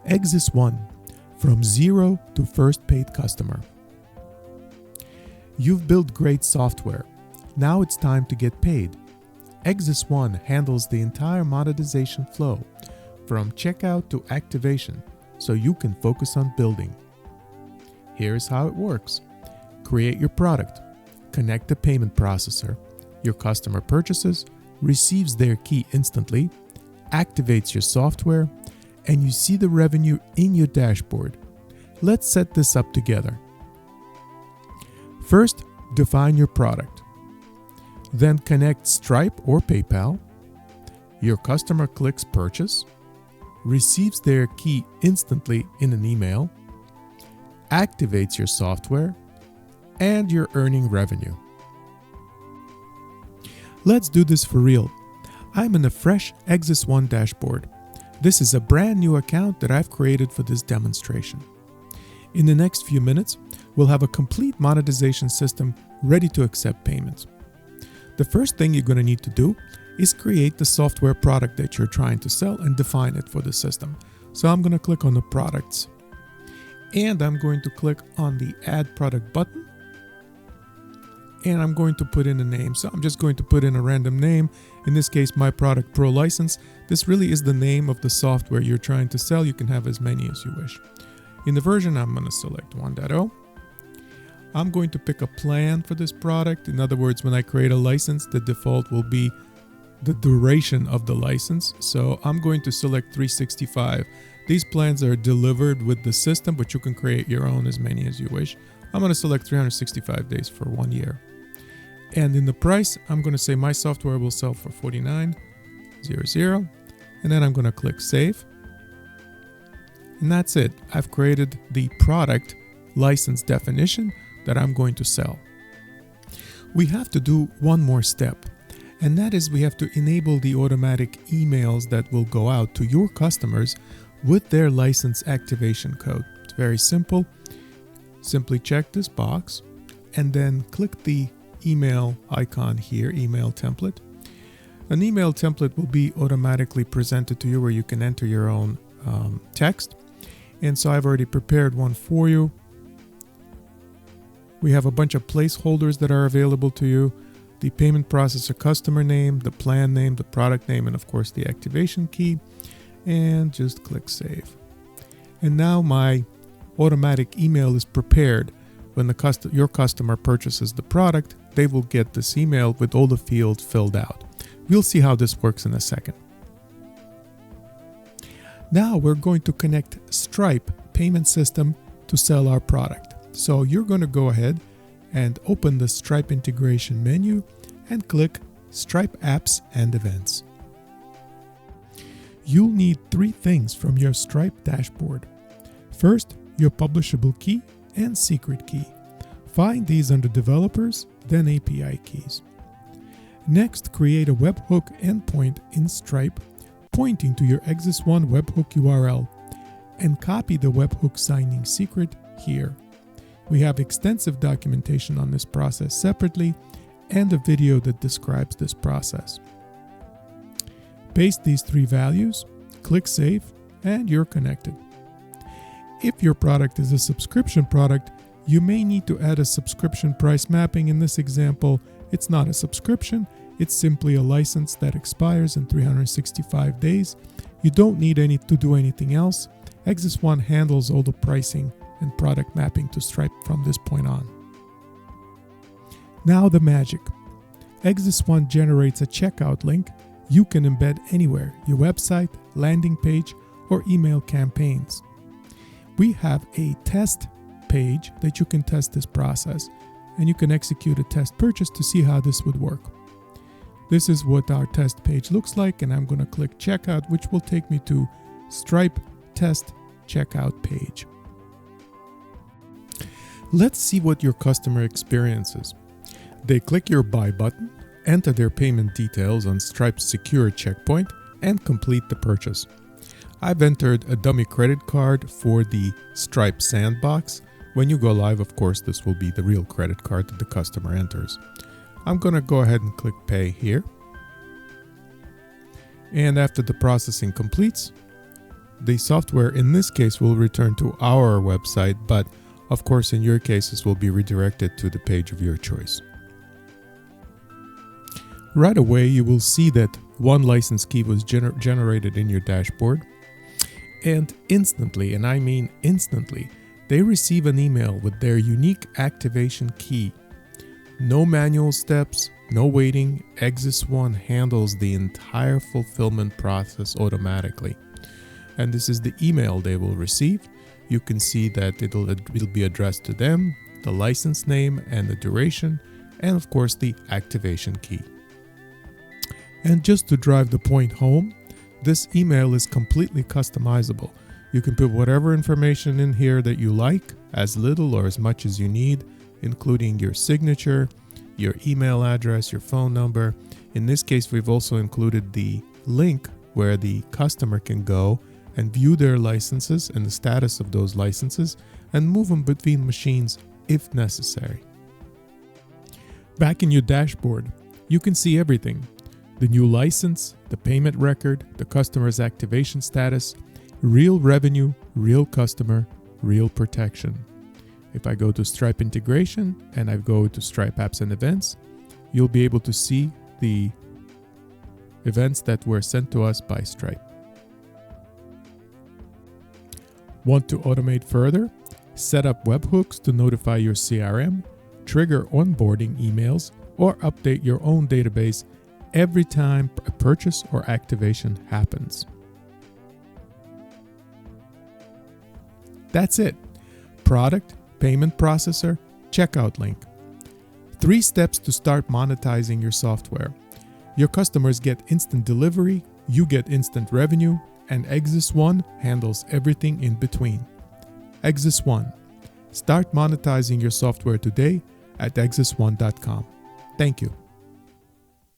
Exis One, from zero to first paid customer. You've built great software. Now it's time to get paid. Exis One handles the entire monetization flow, from checkout to activation, so you can focus on building. Here's how it works. Create your product, connect the payment processor, your customer purchases, receives their key instantly, activates your software, and you see the revenue in your dashboard. Let's set this up together. First, define your product. Then connect Stripe or PayPal. Your customer clicks purchase, receives their key instantly in an email, activates your software, and you're earning revenue. Let's do this for real. I'm in a fresh Exis One dashboard. This is a brand new account that I've created for this demonstration. In the next few minutes, we'll have a complete monetization system ready to accept payments. The first thing you're going to need to do is create the software product that you're trying to sell and define it for the system. So I'm going to click on the products and I'm going to click on the add product button and I'm going to put in a name. So I'm just going to put in a random name. In this case, My Product Pro License. This really is the name of the software you're trying to sell. You can have as many as you wish. In the version, I'm going to select 1.0. I'm going to pick a plan for this product. In other words, when I create a license, the default will be the duration of the license. So I'm going to select 365. These plans are delivered with the system, but you can create your own as many as you wish. I'm going to select 365 days for 1 year. And in the price, I'm going to say my software will sell for $49.00. And then I'm going to click Save. And that's it. I've created the product license definition that I'm going to sell. We have to do one more step, and that is we have to enable the automatic emails that will go out to your customers with their license activation code. It's very simple. Simply check this box and then click the email icon here, email template. An email template will be automatically presented to you where you can enter your own text. And so I've already prepared one for you. We have a bunch of placeholders that are available to you. The payment processor customer name, the plan name, the product name, and of course the activation key. And just click Save. And now my automatic email is prepared. When your customer purchases the product, they will get this email with all the fields filled out. We'll see how this works in a second. Now we're going to connect Stripe payment system to sell our product. So you're going to go ahead and open the Stripe integration menu and click Stripe Apps and Events. You'll need 3 things from your Stripe dashboard. First, your publishable key and secret key. Find these under Developers, then API keys. Next, create a webhook endpoint in Stripe pointing to your Exis One webhook URL and copy the webhook signing secret here. We have extensive documentation on this process separately and a video that describes this process. Paste these 3 values, click Save, and you're connected. If your product is a subscription product, you may need to add a subscription price mapping. In this example, it's not a subscription, it's simply a license that expires in 365 days. You don't need to do anything else. Exis One handles all the pricing and product mapping to Stripe from this point on. Now the magic. Exis One generates a checkout link you can embed anywhere, your website, landing page, or email campaigns. We have a test page that you can test this process, and you can execute a test purchase to see how this would work. This is what our test page looks like, and I'm going to click checkout, which will take me to Stripe test checkout page. Let's see what your customer experiences. They click your buy button, enter their payment details on Stripe's secure checkpoint, and complete the purchase. I've entered a dummy credit card for the Stripe sandbox. When you go live, of course, this will be the real credit card that the customer enters. I'm going to go ahead and click Pay here. And after the processing completes, the software in this case will return to our website, but of course in your case this will be redirected to the page of your choice. Right away you will see that one license key was generated in your dashboard, and instantly, and I mean instantly, they receive an email with their unique activation key. No manual steps, no waiting. Exis One handles the entire fulfillment process automatically. And this is the email they will receive. You can see that it'll be addressed to them, the license name and the duration, and of course the activation key. And just to drive the point home, this email is completely customizable. You can put whatever information in here that you like, as little or as much as you need, including your signature, your email address, your phone number. In this case, we've also included the link where the customer can go and view their licenses and the status of those licenses and move them between machines if necessary. Back in your dashboard, you can see everything: the new license, the payment record, the customer's activation status, real revenue, real customer, real protection. If I go to Sripe integration and I go to Sripe apps and events, you'll be able to see the events that were sent to us by Sripe. Want to automate further? Set up webhooks to notify your CRM, trigger onboarding emails, or update your own database every time a purchase or activation happens. That's it. Product, payment processor, checkout link. 3 steps to start monetizing your software. Your customers get instant delivery, you get instant revenue, and Exis One handles everything in between. Exis One. Start monetizing your software today at exis1.com. Thank you.